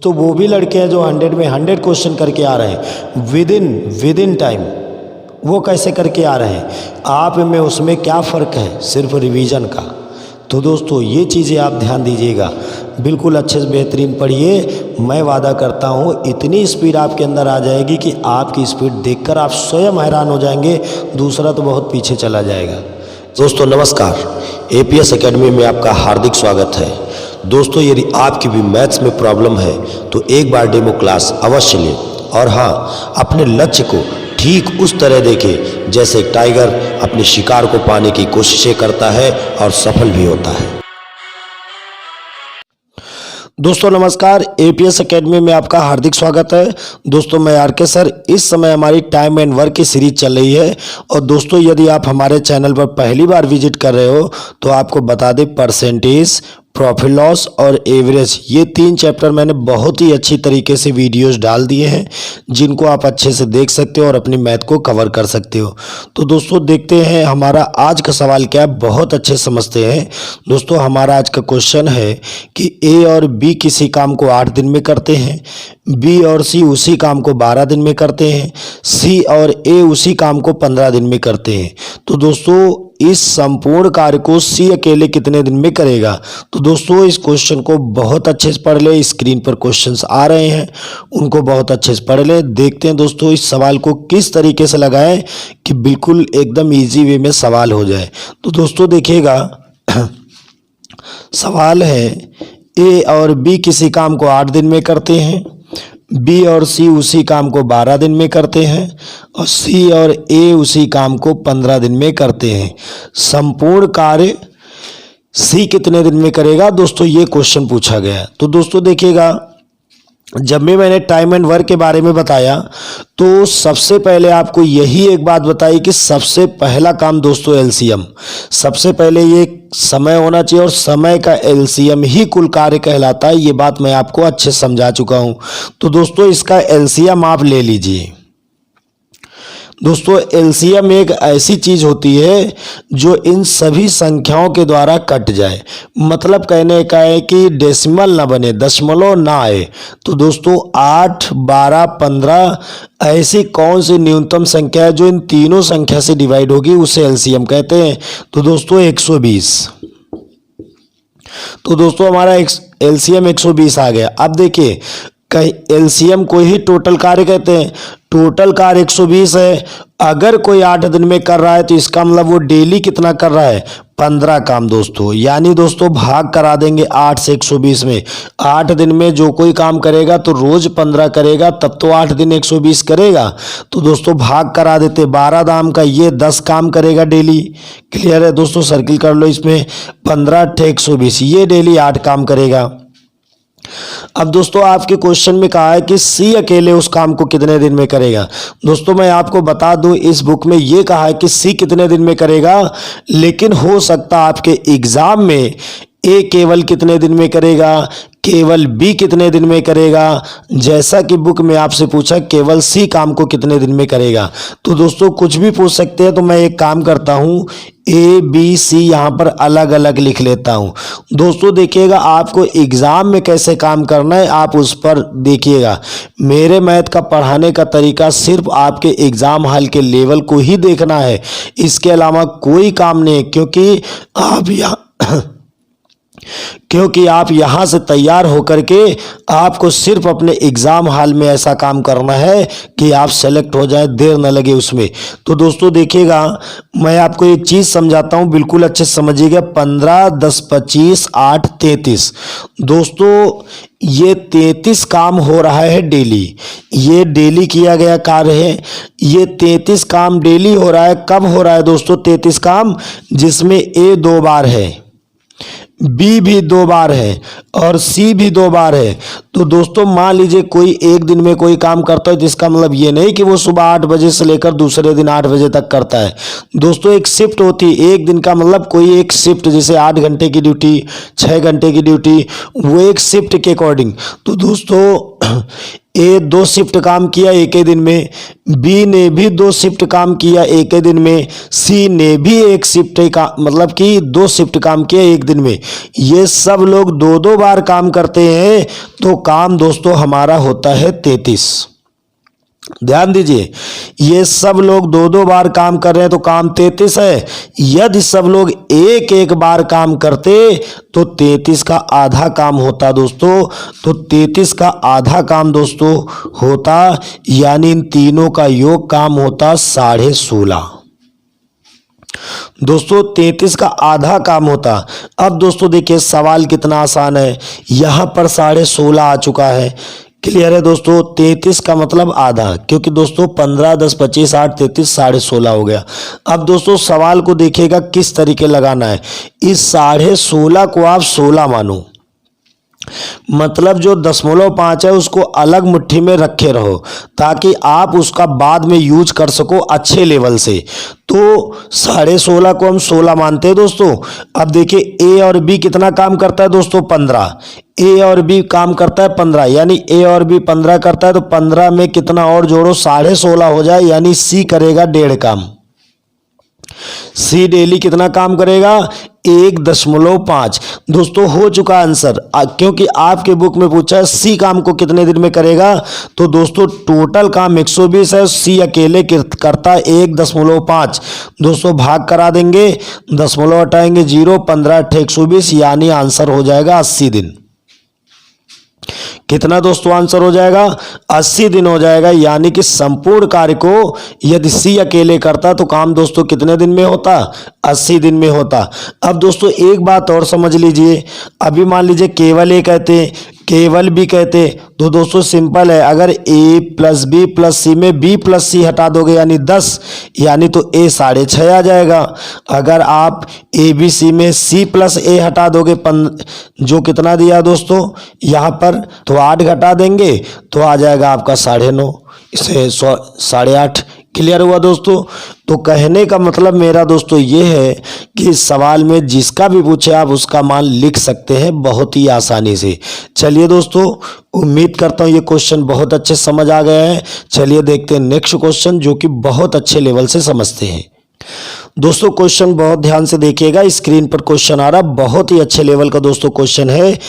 तो वो भी लड़के हैं जो 100 में 100 क्वेश्चन करके आ रहे हैं विद इन टाइम। वो कैसे करके आ रहे हैं, आप में उसमें क्या फ़र्क है, सिर्फ रिवीजन का। तो दोस्तों ये चीज़ें आप ध्यान दीजिएगा, बिल्कुल अच्छे से बेहतरीन पढ़िए। मैं वादा करता हूँ इतनी स्पीड आपके अंदर आ जाएगी कि आपकी स्पीड देखकर आप स्वयं हैरान हो जाएंगे, दूसरा तो बहुत पीछे चला जाएगा। दोस्तों नमस्कार, एपीएस एकेडमी में आपका हार्दिक स्वागत है। दोस्तों यदि आपकी भी मैथ्स में प्रॉब्लम है तो एक बार डेमो क्लास अवश्य लें, और हाँ, अपने लक्ष्य को ठीक उस तरह देखें जैसे एक टाइगर अपने शिकार को पाने की कोशिशें करता है और सफल भी होता है। दोस्तों नमस्कार, एपीएस एकेडमी में आपका हार्दिक स्वागत है। दोस्तों मैं आर के सर, इस समय हमारी टाइम एंड वर्क की सीरीज चल रही है। और दोस्तों यदि आप हमारे चैनल पर पहली बार विजिट कर रहे हो तो आपको बता दें, परसेंटेज, प्रॉफिट लॉस और एवरेज, ये 3 चैप्टर मैंने बहुत ही अच्छी तरीके से वीडियोस डाल दिए हैं, जिनको आप अच्छे से देख सकते हो और अपनी मैथ को कवर कर सकते हो। तो दोस्तों देखते हैं हमारा आज का सवाल क्या है, बहुत अच्छे समझते हैं। दोस्तों हमारा आज का क्वेश्चन है कि ए और बी किसी काम को 8 दिन में करते हैं, बी और सी उसी काम को 12 दिन में करते हैं, सी और ए उसी काम को 15 दिन में करते हैं। तो दोस्तों इस संपूर्ण कार्य को सी अकेले कितने दिन में करेगा। तो दोस्तों इस क्वेश्चन को बहुत अच्छे से पढ़ ले, स्क्रीन पर क्वेश्चंस आ रहे हैं, उनको बहुत अच्छे से पढ़ ले। देखते हैं दोस्तों इस सवाल को किस तरीके से लगाएं कि बिल्कुल एकदम इजी वे में सवाल हो जाए। तो दोस्तों देखिएगा, सवाल है ए और बी किसी काम को 8 दिन में करते हैं, बी और सी उसी काम को 12 दिन में करते हैं, और सी और ए उसी काम को 15 दिन में करते हैं। संपूर्ण कार्य सी कितने दिन में करेगा, दोस्तों ये क्वेश्चन पूछा गया है। तो दोस्तों देखिएगा, जब भी मैंने टाइम एंड वर्क के बारे में बताया तो सबसे पहले आपको यही एक बात बताई कि सबसे पहला काम दोस्तों एलसीएम, सबसे पहले ये समय होना चाहिए, और समय का एलसीएम ही कुल कार्य कहलाता है। ये बात मैं आपको अच्छे से समझा चुका हूं। तो दोस्तों इसका एलसीएम आप ले लीजिए। दोस्तों एलसीएम एक ऐसी चीज होती है जो इन सभी संख्याओं के द्वारा कट जाए, मतलब कहने का है कि डेसिमल ना बने, दशमलव ना आए। तो दोस्तों 8, 12, 15 ऐसी कौन सी न्यूनतम संख्या है जो इन तीनों संख्या से डिवाइड होगी, उसे एलसीएम कहते हैं। तो दोस्तों 120। तो दोस्तों हमारा एलसीएम 120 आ गया। अब देखिए, कहीं एलसीएम को ही टोटल कार्य कहते हैं। टोटल कार्य 120 है। अगर कोई 8 दिन में कर रहा है तो इसका मतलब वो डेली कितना कर रहा है, 15 काम दोस्तों। यानी दोस्तों भाग करा देंगे 8 से 120 में। 8 दिन में जो कोई काम करेगा तो रोज 15 करेगा, तब तो 8 दिन 120 करेगा। तो दोस्तों भाग करा देते, 12 दाम का ये 10 काम करेगा डेली। क्लियर है दोस्तों, सर्किल कर लो इसमें। 15 × 120, ये डेली 8 काम करेगा। अब दोस्तों आपके क्वेश्चन में कहा है कि सी अकेले उस काम को कितने दिन में करेगा। दोस्तों मैं आपको बता दूं, इस बुक में ये कहा है कि सी कितने दिन में करेगा, लेकिन हो सकता आपके एग्जाम में ए केवल कितने दिन में करेगा, केवल बी कितने दिन में करेगा, जैसा कि बुक में आपसे पूछा केवल सी काम को कितने दिन में करेगा। तो दोस्तों कुछ भी पूछ सकते हैं। तो मैं एक काम करता हूं, ए बी सी यहाँ पर अलग अलग लिख लेता हूं। दोस्तों देखिएगा, आपको एग्जाम में कैसे काम करना है आप उस पर देखिएगा। मेरे मैथ का पढ़ाने का तरीका सिर्फ आपके एग्जाम हॉल के लेवल को ही देखना है, इसके अलावा कोई काम नहीं है। क्योंकि आप यहाँ से तैयार होकर के आपको सिर्फ अपने एग्जाम हॉल में ऐसा काम करना है कि आप सेलेक्ट हो जाए, देर न लगे उसमें। तो दोस्तों देखिएगा, मैं आपको एक चीज समझाता हूँ, बिल्कुल अच्छे से समझिएगा। 15, 10, 25, 8, 33। दोस्तों ये 33 काम हो रहा है डेली, ये डेली किया गया कार्य है। ये 33 काम डेली हो रहा है। कब हो रहा है दोस्तों 33 काम, जिसमें ए 2 बार है, बी भी 2 बार है और सी भी 2 बार है। तो दोस्तों मान लीजिए कोई एक दिन में कोई काम करता है, जिसका मतलब ये नहीं कि वो सुबह 8 बजे से लेकर दूसरे दिन 8 बजे तक करता है। दोस्तों एक शिफ्ट होती है, एक दिन का मतलब कोई एक शिफ्ट, जैसे 8 घंटे की ड्यूटी, 6 घंटे की ड्यूटी, वो एक शिफ्ट के अकॉर्डिंग। तो दोस्तों ए 2 शिफ्ट काम किया एक ही दिन में, बी ने भी 2 शिफ्ट काम किया एक ही दिन में, सी ने भी 1 शिफ्ट का मतलब कि 2 शिफ्ट काम किया एक दिन में। ये सब लोग 2-2 बार काम करते हैं तो काम दोस्तों हमारा होता है 33। ध्यान दीजिए, ये सब लोग 2-2 बार काम कर रहे हैं तो काम 33 है। यदि सब लोग एक एक बार काम करते तो 33 का आधा काम होता दोस्तों। तो 33 का आधा काम दोस्तों होता, यानी इन तीनों का योग काम होता 16.5। दोस्तों 33 का आधा काम होता। अब दोस्तों देखिए सवाल कितना आसान है, यहां पर 16.5 आ चुका है। क्लियर है दोस्तों, 33 का मतलब आधा, क्योंकि दोस्तों 15, 10, 25, 8, 33, 16.5 हो गया। अब दोस्तों सवाल को देखिएगा किस तरीके लगाना है। इस 16.5 को आप 16 मानो, मतलब जो 0.5 है उसको अलग मुट्ठी में रखे रहो ताकि आप उसका बाद में यूज कर सको अच्छे लेवल से। तो 16.5 को हम 16 मानते हैं दोस्तों। अब देखिए ए और बी कितना काम करता है दोस्तों, 15। ए और बी काम करता है 15, यानी ए और बी 15 करता है तो 15 में कितना और जोड़ो, 16.5 हो जाए, यानी सी करेगा 1.5 काम। सी डेली कितना काम करेगा, 1.5। दोस्तों हो चुका आंसर, क्योंकि आपके बुक में पूछा है सी काम को कितने दिन में करेगा। तो दोस्तों टोटल काम 120 है, सी अकेले करता है 1.5। दोस्तों भाग करा देंगे, दशमलव हटाएंगे 0, 15 × 120, यानी आंसर हो जाएगा 80 दिन। कितना दोस्तों आंसर हो जाएगा, 80 दिन हो जाएगा। यानी कि संपूर्ण कार्य को यदि सी अकेले करता तो काम दोस्तों कितने दिन में होता, 80 दिन में होता। अब दोस्तों एक बात और समझ लीजिए, अभी मान लीजिए केवल ए कहते, केवल बी कहते, तो दोस्तों सिंपल है, अगर ए प्लस बी प्लस सी में बी प्लस सी हटा दोगे यानी 10, यानी तो ए 6.5 आ जाएगा। अगर आप ए बी सी में सी प्लस ए हटा दोगे जो कितना दिया दोस्तों यहाँ पर, तो 8 घटा देंगे तो आ जाएगा आपका 9.5, इसे 8.5। क्लियर हुआ दोस्तों। तो कहने का मतलब मेरा दोस्तों ये है कि इस सवाल में जिसका भी पूछे आप उसका मान लिख सकते हैं बहुत ही आसानी से। चलिए दोस्तों, उम्मीद करता हूँ ये क्वेश्चन बहुत अच्छे समझ आ गया है। चलिए देखते हैं नेक्स्ट क्वेश्चन जो कि बहुत अच्छे लेवल से समझते हैं। दोस्तों क्वेश्चन बहुत ध्यान से देखिएगा, स्क्रीन पर क्वेश्चन आ रहा, बहुत ही अच्छे लेवल का दोस्तों क्वेश्चन है।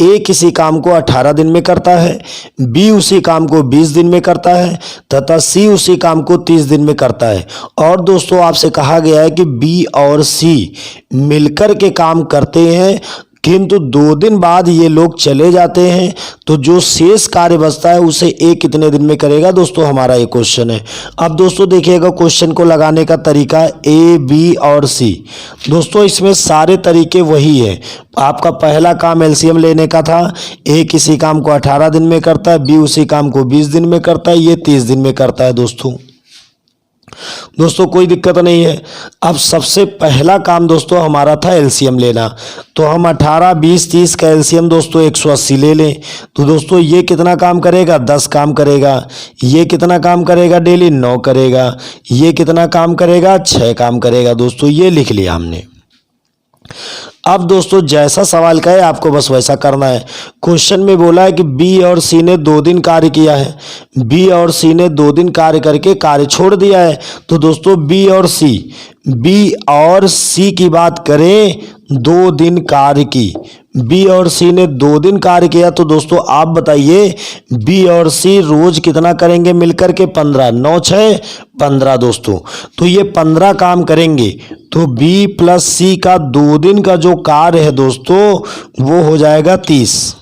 ए किसी काम को 18 दिन में करता है, बी उसी काम को 20 दिन में करता है तथा सी उसी काम को 30 दिन में करता है। और दोस्तों आपसे कहा गया है कि बी और सी मिलकर के काम करते हैं, किंतु 2 दिन बाद ये लोग चले जाते हैं, तो जो शेष कार्य बचता है उसे ए कितने दिन में करेगा। दोस्तों हमारा ये क्वेश्चन है। अब दोस्तों देखिएगा क्वेश्चन को लगाने का तरीका, ए बी और सी। दोस्तों इसमें सारे तरीके वही है। आपका पहला काम एलसीएम लेने का था, ए किसी काम को 18 दिन में करता है, बी उसी काम को 20 दिन में करता है, ये 30 दिन में करता है। दोस्तों कोई दिक्कत नहीं है। अब सबसे पहला काम दोस्तों हमारा था एलसीएम लेना, तो हम 18, 20, 30 का एलसीएम दोस्तों 180 ले लें। तो दोस्तों ये कितना काम करेगा, 10 काम करेगा। ये कितना काम करेगा, डेली 9 करेगा। ये कितना काम करेगा, 6 काम करेगा। दोस्तों ये लिख लिया हमने। अब दोस्तों जैसा सवाल का है आपको बस वैसा करना है। क्वेश्चन में बोला है कि बी और सी ने 2 दिन कार्य किया है, बी और सी ने 2 दिन कार्य करके कार्य छोड़ दिया है। तो दोस्तों बी और सी की बात करें, 2 दिन कार्य की, बी और सी ने 2 दिन कार्य किया, तो दोस्तों आप बताइए बी और सी रोज कितना करेंगे मिलकर के, 15, 9, 6, 15 दोस्तों। तो ये 15 काम करेंगे, तो बी प्लस सी का 2 दिन का जो कार्य है दोस्तों वो हो जाएगा 30।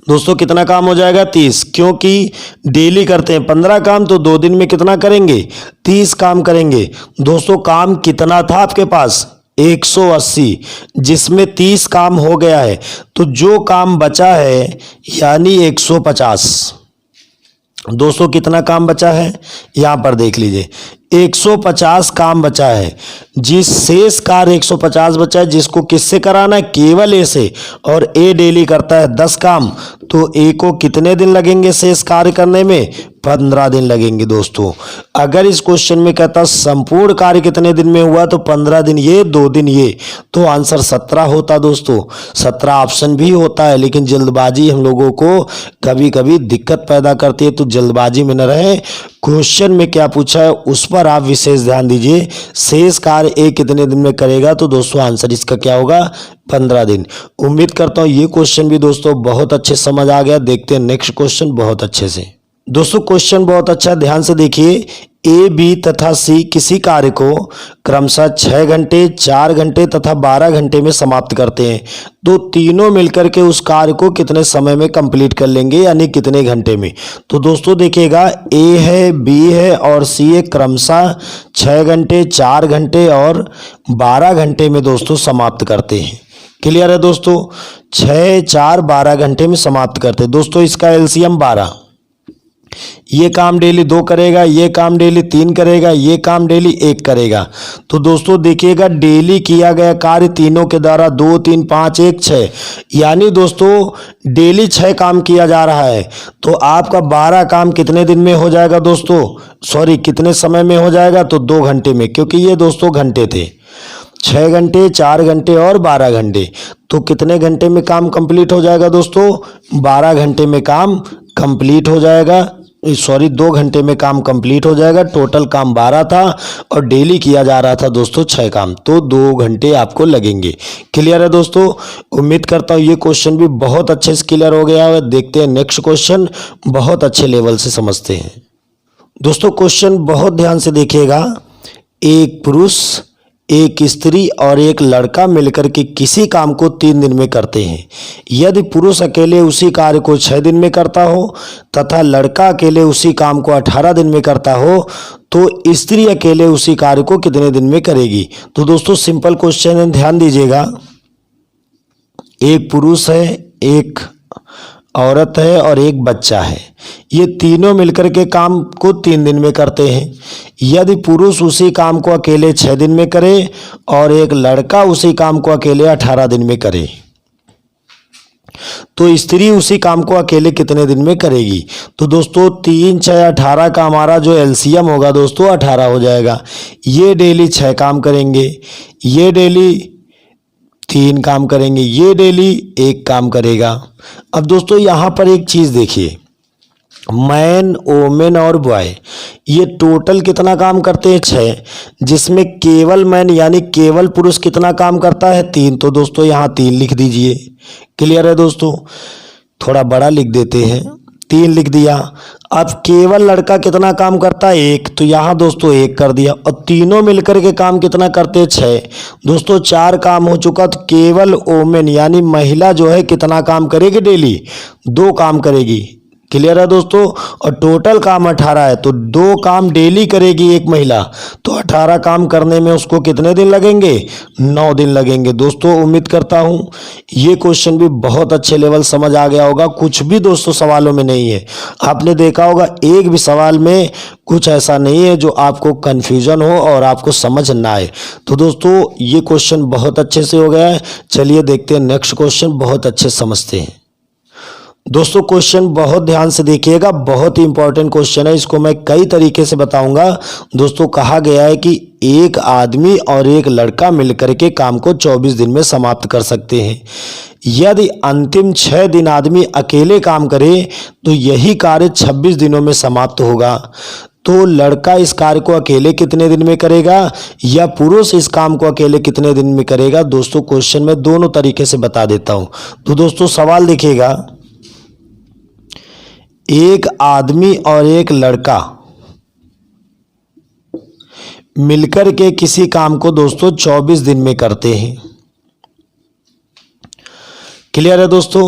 दोस्तों कितना काम हो जाएगा, 30, क्योंकि डेली करते हैं 15 काम, तो 2 दिन में कितना करेंगे, 30 काम करेंगे। दोस्तों काम कितना था आपके पास, 180, जिसमें 30 काम हो गया है, तो जो काम बचा है यानी 150। दोस्तों कितना काम बचा है, यहां पर देख लीजिए 150 काम बचा है, जिस शेष कार्य 150 बचा है जिसको किससे कराना है, केवल ए से, और ए डेली करता है 10 काम, तो ए को कितने दिन लगेंगे शेष कार्य करने में, 15 दिन लगेंगे दोस्तों। अगर इस क्वेश्चन में कहता संपूर्ण कार्य कितने दिन में हुआ, तो 15 दिन ये 2 दिन ये, तो आंसर 17 होता दोस्तों। 17 ऑप्शन भी होता है, लेकिन जल्दबाजी हम लोगों को कभी कभी दिक्कत पैदा करती है, तो जल्दबाजी में न रहे। क्वेश्चन में क्या पूछा है उस पर आप विशेष ध्यान दीजिए। शेष कार्य ए कितने दिन में करेगा, तो दोस्तों आंसर इसका क्या होगा, 15 दिन। उम्मीद करता हूँ ये क्वेश्चन भी दोस्तों बहुत अच्छे समझ आ गया। देखते हैं नेक्स्ट क्वेश्चन बहुत अच्छे से। दोस्तों क्वेश्चन बहुत अच्छा, ध्यान से देखिए। ए, बी तथा सी किसी कार्य को क्रमशः 6 घंटे, 4 घंटे तथा 12 घंटे में समाप्त करते हैं, तो तीनों मिलकर के उस कार्य को कितने समय में कंप्लीट कर लेंगे, यानी कितने घंटे में। तो दोस्तों देखिएगा, ए है, बी है और सी है, क्रमशः 6 घंटे, 4 घंटे और 12 घंटे में दोस्तों समाप्त करते हैं। क्लियर है दोस्तों, 6, 4, 12 घंटे में समाप्त करते हैं। दोस्तों इसका एलसीएम 12, ये काम डेली 2 करेगा, ये काम डेली 3 करेगा, ये काम डेली 1 करेगा। तो दोस्तों देखिएगा, डेली किया गया कार्य तीनों के द्वारा 2, 3, 5, 1, 6, यानी दोस्तों डेली 6 काम किया जा रहा है। तो आपका 12 काम कितने दिन में हो जाएगा दोस्तों, सॉरी कितने समय में हो जाएगा, तो 2 घंटे में, क्योंकि ये दोस्तों घंटे थे। 6 घंटे, 4 घंटे और 12 घंटे, तो कितने घंटे में काम कंप्लीट हो जाएगा दोस्तों, 12 घंटे में काम कंप्लीट हो जाएगा, सॉरी 2 घंटे में काम कंप्लीट हो जाएगा। टोटल काम 12 था और डेली किया जा रहा था दोस्तों 6 काम, तो 2 घंटे आपको लगेंगे। क्लियर है दोस्तों, उम्मीद करता हूँ ये क्वेश्चन भी बहुत अच्छे से क्लियर हो गया है। देखते हैं नेक्स्ट क्वेश्चन, बहुत अच्छे लेवल से समझते हैं। दोस्तों क्वेश्चन बहुत ध्यान से देखिएगा। एक पुरुष, एक स्त्री और एक लड़का मिलकर के किसी काम को 3 दिन में करते हैं। यदि पुरुष अकेले उसी कार्य को 6 दिन में करता हो तथा लड़का अकेले उसी काम को 18 दिन में करता हो, तो स्त्री अकेले उसी कार्य को कितने दिन में करेगी। तो दोस्तों सिंपल क्वेश्चन है, ध्यान दीजिएगा। एक पुरुष है, एक औरत है और एक बच्चा है, ये तीनों मिलकर के काम को 3 दिन में करते हैं। यदि पुरुष उसी काम को अकेले 6 दिन में करे और एक लड़का उसी काम को अकेले 18 दिन में करे, तो स्त्री उसी काम को अकेले कितने दिन में करेगी। तो दोस्तों 3, 6, 18 का हमारा जो एलसीएम होगा दोस्तों 18 हो जाएगा। ये डेली 6 काम करेंगे, ये डेली 3 काम करेंगे, ये डेली 1 काम करेगा। अब दोस्तों यहाँ पर एक चीज़ देखिए, मैन, वोमेन और बॉय ये टोटल कितना काम करते हैं, 6, जिसमें केवल मैन यानी केवल पुरुष कितना काम करता है, 3। तो दोस्तों यहाँ 3 लिख दीजिए। क्लियर है दोस्तों, थोड़ा बड़ा लिख देते हैं, 3 लिख दिया। अब केवल लड़का कितना काम करता है, 1, तो यहाँ दोस्तों 1 कर दिया। और तीनों मिलकर के काम कितना करते हैं, 6। दोस्तों 4 काम हो चुका। तो केवल वोमेन यानी महिला जो है कितना काम करेगी, डेली 2 काम करेगी। क्लियर है दोस्तों, और टोटल काम 18 है, तो 2 काम डेली करेगी एक महिला, तो 18 काम करने में उसको कितने दिन लगेंगे, 9 दिन लगेंगे। दोस्तों उम्मीद करता हूँ ये क्वेश्चन भी बहुत अच्छे लेवल समझ आ गया होगा। कुछ भी दोस्तों सवालों में नहीं है, आपने देखा होगा एक भी सवाल में कुछ ऐसा नहीं है जो आपको कन्फ्यूजन हो और आपको समझ ना आए। तो दोस्तों ये क्वेश्चन बहुत अच्छे से हो गया है। चलिए देखते हैं नेक्स्ट क्वेश्चन, बहुत अच्छे समझते हैं। दोस्तों क्वेश्चन बहुत ध्यान से देखिएगा, बहुत ही इंपॉर्टेंट क्वेश्चन है, इसको मैं कई तरीके से बताऊंगा। दोस्तों कहा गया है कि एक आदमी और एक लड़का मिलकर के काम को 24 दिन में समाप्त कर सकते हैं। यदि अंतिम 6 दिन आदमी अकेले काम करे तो यही कार्य 26 दिनों में समाप्त होगा। तो लड़का इस कार्य को अकेले कितने दिन में करेगा या पुरुष इस काम को अकेले कितने दिन में करेगा। दोस्तों क्वेश्चन में दोनों तरीके से बता देता हूं। तो दोस्तों सवाल देखिएगा, एक आदमी और एक लड़का मिलकर के किसी काम को दोस्तों 24 दिन में करते हैं। क्लियर है दोस्तों।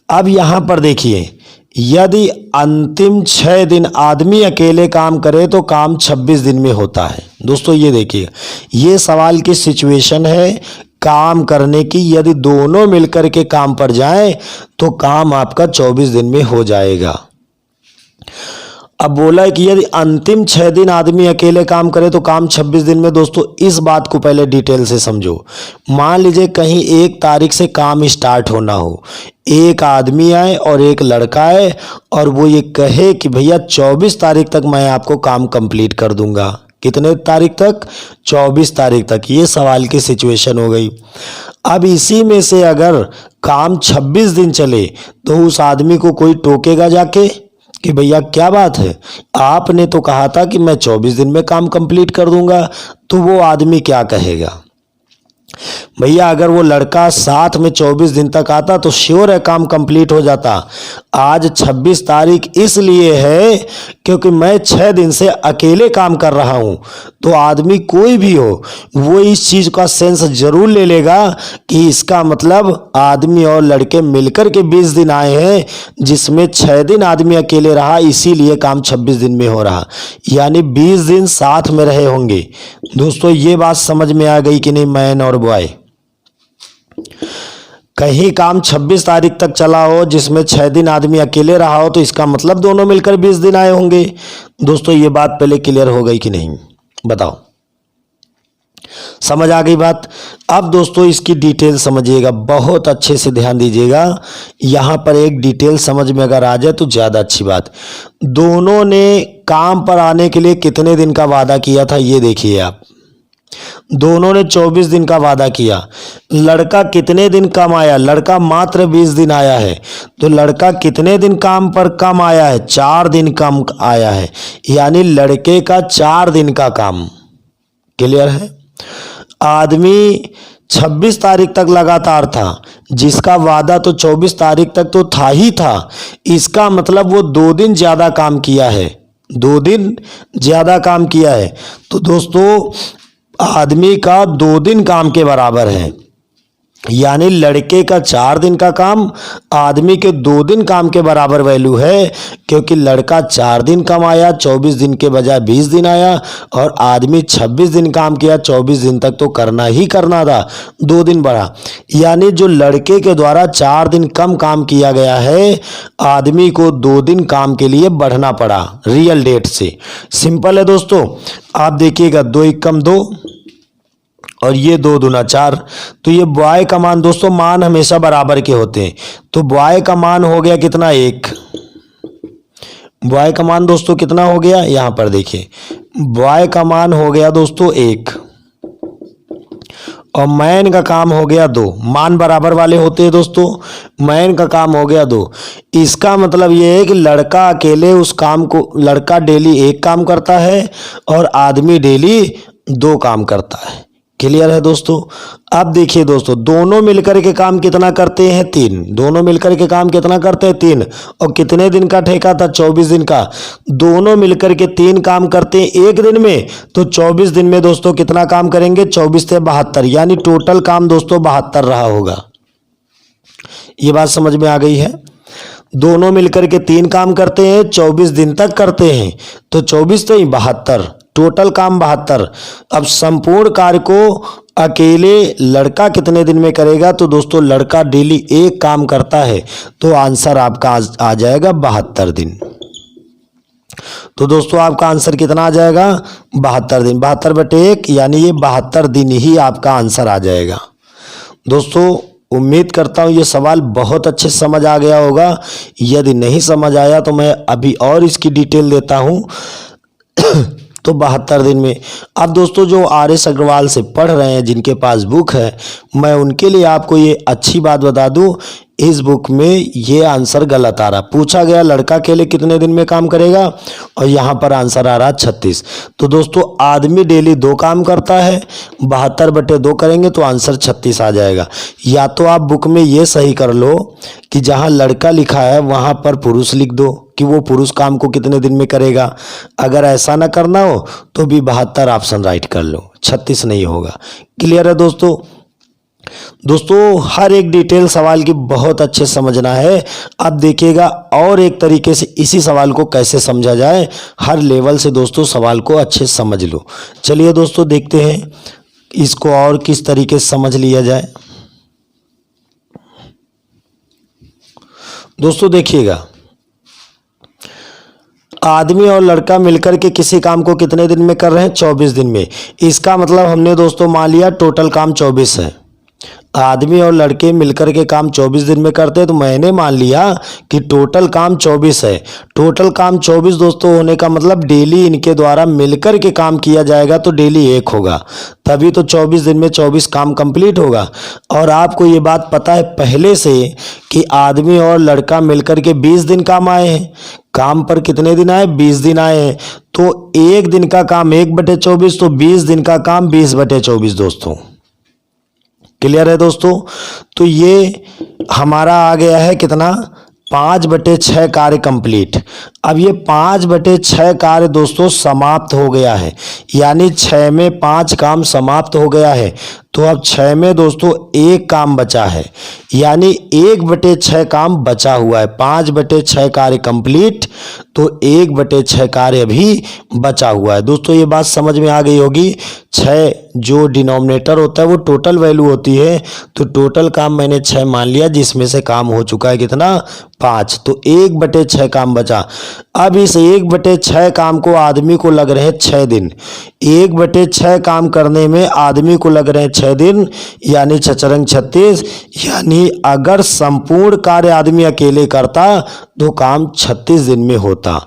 अब यहां पर देखिए, यदि अंतिम 6 दिन आदमी अकेले काम करे तो काम 26 दिन में होता है। दोस्तों ये देखिए, ये सवाल की सिचुएशन है काम करने की। यदि दोनों मिलकर के काम पर जाएं तो काम आपका 24 दिन में हो जाएगा। अब बोला है कि यदि अंतिम 6 दिन आदमी अकेले काम करे तो काम 26 दिन में। दोस्तों इस बात को पहले डिटेल से समझो। मान लीजिए कहीं 1 तारीख से काम स्टार्ट होना हो, एक आदमी आए और एक लड़का आए और वो ये कहे कि भैया 24 तारीख तक मैं आपको काम कंप्लीट कर दूंगा। कितने तारीख तक? 24 तारीख तक। ये सवाल की सिचुएशन हो गई। अब इसी में से अगर काम 26 दिन चले तो उस आदमी को कोई टोकेगा जाके कि भैया क्या बात है, आपने तो कहा था कि मैं 24 दिन में काम कंप्लीट कर दूंगा। तो वो आदमी क्या कहेगा? भैया अगर वो लड़का साथ में 24 दिन तक आता तो श्योर है काम कंप्लीट हो जाता। आज 26 तारीख इसलिए है क्योंकि मैं 6 दिन से अकेले काम कर रहा हूं। तो आदमी कोई भी हो वो इस चीज का सेंस जरूर ले लेगा कि इसका मतलब आदमी और लड़के मिलकर के 20 दिन आए हैं, जिसमें 6 दिन आदमी अकेले रहा, इसीलिए काम 26 दिन में हो रहा। यानी 20 दिन साथ में रहे होंगे। दोस्तों ये बात समझ में आ गई कि नहीं? मैन और बॉय, कहीं काम 26 तारीख तक चला हो जिसमें 6 दिन आदमी अकेले रहा हो तो इसका मतलब दोनों मिलकर 20 दिन आए होंगे। दोस्तों ये बात पहले क्लियर हो गई कि नहीं? बताओ, समझ आ गई बात? अब दोस्तों इसकी डिटेल समझिएगा, बहुत अच्छे से ध्यान दीजिएगा। यहां पर एक डिटेल समझ में अगर आ जाए तो ज्यादा अच्छी बात। दोनों ने काम पर आने के लिए कितने दिन का वादा किया था ये देखिए आप। दोनों ने 24 दिन का वादा किया। लड़का कितने दिन कम आया? लड़का मात्र 20 दिन आया है। तो लड़का कितने दिन काम पर कम आया है? 4 दिन कम आया है। यानी लड़के का 4 दिन का काम। क्लियर है? आदमी 26 तारीख तक लगातार था, जिसका वादा तो 24 तारीख तक तो था ही था। इसका मतलब वो 2 दिन ज्यादा काम किया है। 2 दिन ज्यादा काम किया है। तो दोस्तों आदमी का 2 दिन काम के बराबर है। यानी लड़के का 4 दिन का काम आदमी के 2 दिन काम के बराबर वैल्यू है, क्योंकि लड़का 4 दिन कम आया, 24 दिन के बजाय 20 दिन आया, और आदमी 26 दिन काम किया, 24 दिन तक तो करना ही करना था, 2 दिन बढ़ा। यानी जो लड़के के द्वारा 4 दिन कम काम किया गया है, आदमी को 2 दिन काम के लिए बढ़ना पड़ा रियल डेट से। सिंपल है दोस्तों। आप देखिएगा 2 एकम 2 और ये 2 दूना 4। तो ये बॉय का मान, दोस्तों मान हमेशा बराबर के होते हैं। तो बॉय का मान हो गया कितना? 1। बॉय का मान दोस्तों कितना हो गया? यहां पर देखिए, बॉय का मान हो गया दोस्तों 1 और मैन का काम हो गया 2। मान बराबर वाले होते हैं दोस्तों। मैन का काम हो गया 2। इसका मतलब ये है कि लड़का अकेले उस काम को, लड़का डेली 1 काम करता है और आदमी डेली 2 काम करता है। क्लियर है दोस्तों? अब देखिए दोस्तों, दोनों मिलकर के काम कितना करते हैं? 3। दोनों मिलकर के काम कितना करते हैं? 3। और कितने दिन का ठेका था? 24 दिन का। दोनों मिलकर के 3 काम करते हैं 1 दिन में, तो 24 दिन में दोस्तों कितना काम करेंगे? 24 से 72, यानी टोटल काम दोस्तों 72 रहा होगा। ये बात समझ में आ गई है? दोनों मिलकर के 3 काम करते हैं, 24 दिन तक करते हैं, तो 24 तो 72, टोटल काम 72। अब संपूर्ण कार्य को अकेले लड़का कितने दिन में करेगा? तो दोस्तों लड़का डेली 1 काम करता है, तो आंसर आपका आ जाएगा 72 दिन। तो दोस्तों आपका आंसर कितना आ जाएगा? 72 दिन। 72/1 यानी ये 72 दिन ही आपका आंसर आ जाएगा। दोस्तों उम्मीद करता हूं ये सवाल बहुत अच्छे समझ आ गया होगा। यदि नहीं समझ आया तो मैं अभी और इसकी डिटेल देता हूं। तो 72 दिन में। अब दोस्तों जो RS अग्रवाल से पढ़ रहे हैं, जिनके पास बुक है, मैं उनके लिए आपको ये अच्छी बात बता दूं, इस बुक में ये आंसर गलत आ रहा। पूछा गया लड़का के लिए कितने दिन में काम करेगा, और यहाँ पर आंसर आ रहा 36। तो दोस्तों आदमी डेली 2 काम करता है, 72/2 करेंगे तो आंसर 36 आ जाएगा। या तो आप बुक में ये सही कर लो कि जहाँ लड़का लिखा है वहाँ पर पुरुष लिख दो कि वो पुरुष काम को कितने दिन में करेगा। अगर ऐसा ना करना हो तो भी 72 ऑप्शन राइट कर लो, 36 नहीं होगा। क्लियर है दोस्तों? दोस्तों हर एक डिटेल सवाल की बहुत अच्छे समझना है। अब देखिएगा और एक तरीके से इसी सवाल को कैसे समझा जाए, हर लेवल से दोस्तों सवाल को अच्छे समझ लो। चलिए दोस्तों देखते हैं इसको और किस तरीके से समझ लिया जाए। दोस्तों देखिएगा, आदमी और लड़का मिलकर के किसी काम को कितने दिन में कर रहे हैं? 24 दिन में। इसका मतलब हमने दोस्तों मान लिया टोटल काम 24 है। आदमी और लड़के मिलकर के काम 24 दिन में करते हैं, तो मैंने मान लिया कि टोटल काम 24 है। टोटल काम 24 दोस्तों होने का मतलब डेली इनके द्वारा मिलकर के काम किया जाएगा तो डेली 1 होगा, तभी तो 24 दिन में 24 काम कंप्लीट होगा। और आपको ये बात पता है पहले से कि आदमी और लड़का मिलकर के 20 दिन काम आए हैं। काम पर कितने दिन आए? 20 दिन आए हैं। तो एक दिन का काम 1/24, तो 20 दिन का काम 20/24 दोस्तों। क्लियर है दोस्तों? तो ये हमारा आ गया है कितना? 5/6 कार्य कंप्लीट। अब ये 5/6 कार्य दोस्तों समाप्त हो गया है, यानी 6 में 5 काम समाप्त हो गया है। तो अब 6 में दोस्तों 1 काम बचा है, यानी 1/6 काम बचा हुआ है। 5/6 कार्य कंप्लीट, तो 1/6 कार्य अभी बचा हुआ है। दोस्तों ये बात समझ में आ गई होगी। 6 जो डिनोमिनेटर होता है वो टोटल वैल्यू होती है, तो टोटल काम मैंने 6 मान लिया, जिसमें से काम हो चुका है कितना? 5। तो 1/6 काम बचा। अब इस 1/6 काम को आदमी को लग रहे हैं 6 दिन। 1/6 काम करने में आदमी को लग रहे हैं 6 दिन, यानी 6×4 36। यानी अगर संपूर्ण कार्य आदमी अकेले करता तो काम 36 दिन में होता।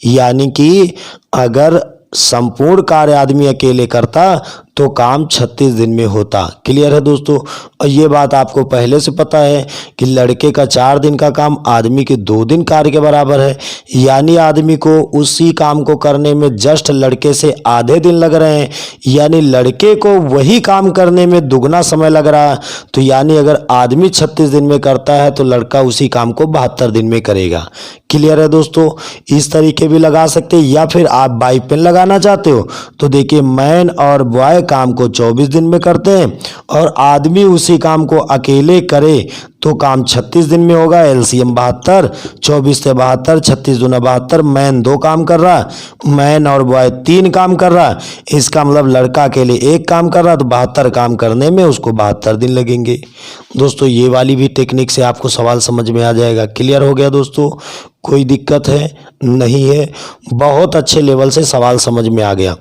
यानी कि अगर संपूर्ण कार्य आदमी अकेले करता तो काम 36 दिन में होता। क्लियर है दोस्तों? और ये बात आपको पहले से पता है कि लड़के का 4 दिन का काम आदमी के 2 दिन कार्य के बराबर है, यानी आदमी को उसी काम को करने में जस्ट लड़के से आधे दिन लग रहे हैं, यानी लड़के को वही काम करने में दुगना समय लग रहा है। तो यानी अगर आदमी 36 दिन में करता है तो लड़का उसी काम को 72 दिन में करेगा। क्लियर है दोस्तों? इस तरीके भी लगा सकते हैं, या फिर आप बाई पेन लगाना चाहते हो तो देखिए मैन और बॉय काम को 24 दिन में करते हैं और आदमी उसी काम को अकेले करे तो काम 36 दिन में होगा। एलसीएम 72, 24 से 72, 36 दूना 72। मैन 2 काम कर रहा है, मैन और बॉय 3 काम कर रहा है। इसका मतलब लड़का अकेले 1 काम कर रहा है, तो 72 काम करने में उसको 72 दिन लगेंगे। दोस्तों ये वाली भी टेक्निक से आपको सवाल समझ में आ जाएगा। क्लियर हो गया दोस्तों? कोई दिक्कत है? नहीं है। बहुत अच्छे लेवल से सवाल समझ में आ गया।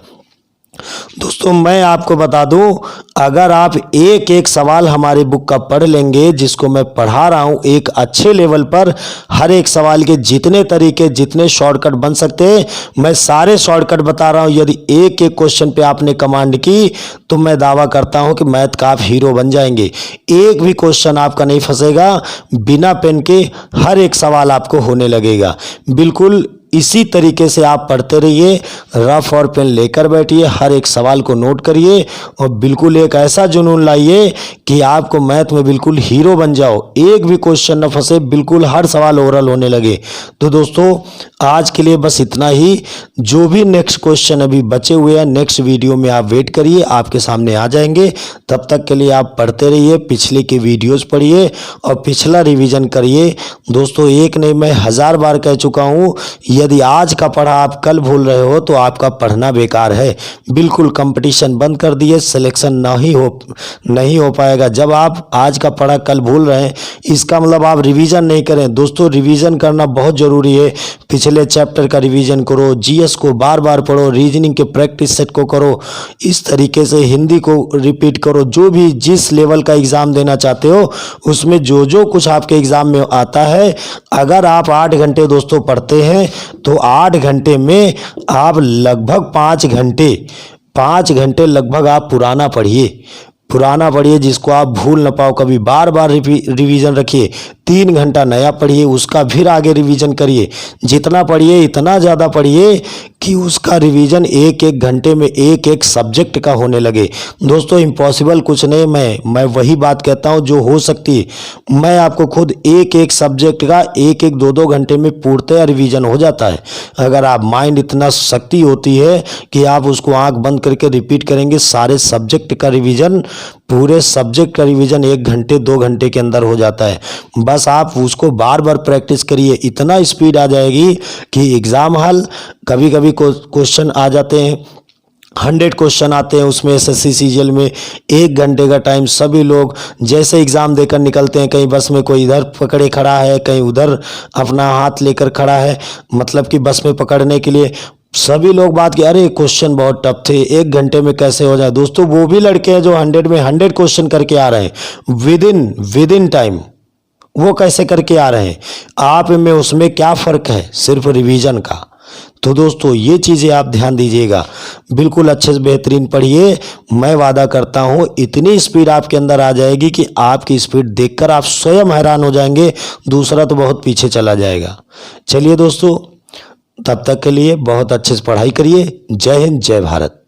दोस्तों मैं आपको बता दूं, अगर आप एक एक सवाल हमारी बुक का पढ़ लेंगे, जिसको मैं पढ़ा रहा हूं एक अच्छे लेवल पर, हर एक सवाल के जितने तरीके, जितने शॉर्टकट बन सकते हैं, मैं सारे शॉर्टकट बता रहा हूं। यदि एक एक क्वेश्चन पे आपने कमांड की तो मैं दावा करता हूं कि मैथ का आप हीरो बन जाएंगे। एक भी क्वेश्चन आपका नहीं फंसेगा, बिना पेन के हर एक सवाल आपको होने लगेगा। बिल्कुल इसी तरीके से आप पढ़ते रहिए, रफ और पेन लेकर बैठिए, हर एक सवाल को नोट करिए और बिल्कुल एक ऐसा जुनून लाइए कि आपको मैथ में बिल्कुल हीरो बन जाओ। एक भी क्वेश्चन न फंसे, बिल्कुल हर सवाल ओरल होने लगे। तो दोस्तों आज के लिए बस इतना ही। जो भी नेक्स्ट क्वेश्चन अभी बचे हुए हैं नेक्स्ट वीडियो में आप वेट करिए, आपके सामने आ जाएंगे। तब तक के लिए आप पढ़ते रहिए, पिछले के वीडियोस पढ़िए और पिछला रिवीजन करिए। दोस्तों एक नहीं मैं 1000 बार कह चुका हूँ, यदि आज का पढ़ा आप कल भूल रहे हो तो आपका पढ़ना बेकार है। बिल्कुल कंपटीशन बंद कर दिए, सिलेक्शन नहीं हो पाएगा। जब आप आज का पढ़ा कल भूल रहे हैं इसका मतलब आप रिवीजन नहीं करें। दोस्तों रिवीजन करना बहुत ज़रूरी है। पिछले चैप्टर का रिवीजन करो, जीएस को बार बार पढ़ो, रीजनिंग के प्रैक्टिस सेट को करो, इस तरीके से हिंदी को रिपीट करो। जो भी जिस लेवल का एग्ज़ाम देना चाहते हो उसमें जो जो कुछ आपके एग्ज़ाम में आता है, अगर आप 8 घंटे दोस्तों पढ़ते हैं तो 8 घंटे में आप लगभग 5 घंटे लगभग आप पुराना पढ़िए, जिसको आप भूल ना पाओ कभी। बार बार रिवीजन रखिए। 3 घंटा नया पढ़िए, उसका फिर आगे रिवीजन करिए। जितना पढ़िए इतना ज़्यादा पढ़िए कि उसका रिवीजन एक एक घंटे में एक एक सब्जेक्ट का होने लगे। दोस्तों इम्पॉसिबल कुछ नहीं, मैं वही बात कहता हूँ जो हो सकती है। मैं आपको खुद एक एक सब्जेक्ट का एक एक 2-2 घंटे में पूर्णतः रिवीजन हो जाता है। अगर आप माइंड इतना शक्ति होती है कि आप उसको आंख बंद करके रिपीट करेंगे, सारे सब्जेक्ट का रिवीजन, पूरे सब्जेक्ट का रिवीजन 1 घंटे 2 घंटे के अंदर हो जाता है। बस आप उसको बार बार प्रैक्टिस करिए, इतना स्पीड आ जाएगी कि एग्ज़ाम हॉल कभी कभी क्वेश्चन आ जाते हैं 100 क्वेश्चन आते हैं उसमें एसएससी सीजीएल में। 1 घंटे का टाइम, सभी लोग जैसे एग्ज़ाम देकर निकलते हैं, कहीं बस में कोई इधर पकड़े खड़ा है, कहीं उधर अपना हाथ लेकर खड़ा है, मतलब कि बस में पकड़ने के लिए। सभी लोग बात की अरे क्वेश्चन बहुत टफ थे, 1 घंटे में कैसे हो जाए। दोस्तों वो भी लड़के हैं जो 100 में 100 क्वेश्चन करके आ रहे हैं विद इन टाइम। वो कैसे करके आ रहे हैं, आप में उसमें क्या फ़र्क है, सिर्फ रिवीजन का। तो दोस्तों ये चीज़ें आप ध्यान दीजिएगा, बिल्कुल अच्छे से बेहतरीन पढ़िए। मैं वादा करता हूँ इतनी स्पीड आपके अंदर आ जाएगी कि आपकी स्पीड देखकर आप स्वयं हैरान हो जाएंगे, दूसरा तो बहुत पीछे चला जाएगा। चलिए दोस्तों, तब तक के लिए बहुत अच्छे से पढ़ाई करिए। जय हिंद, जय भारत।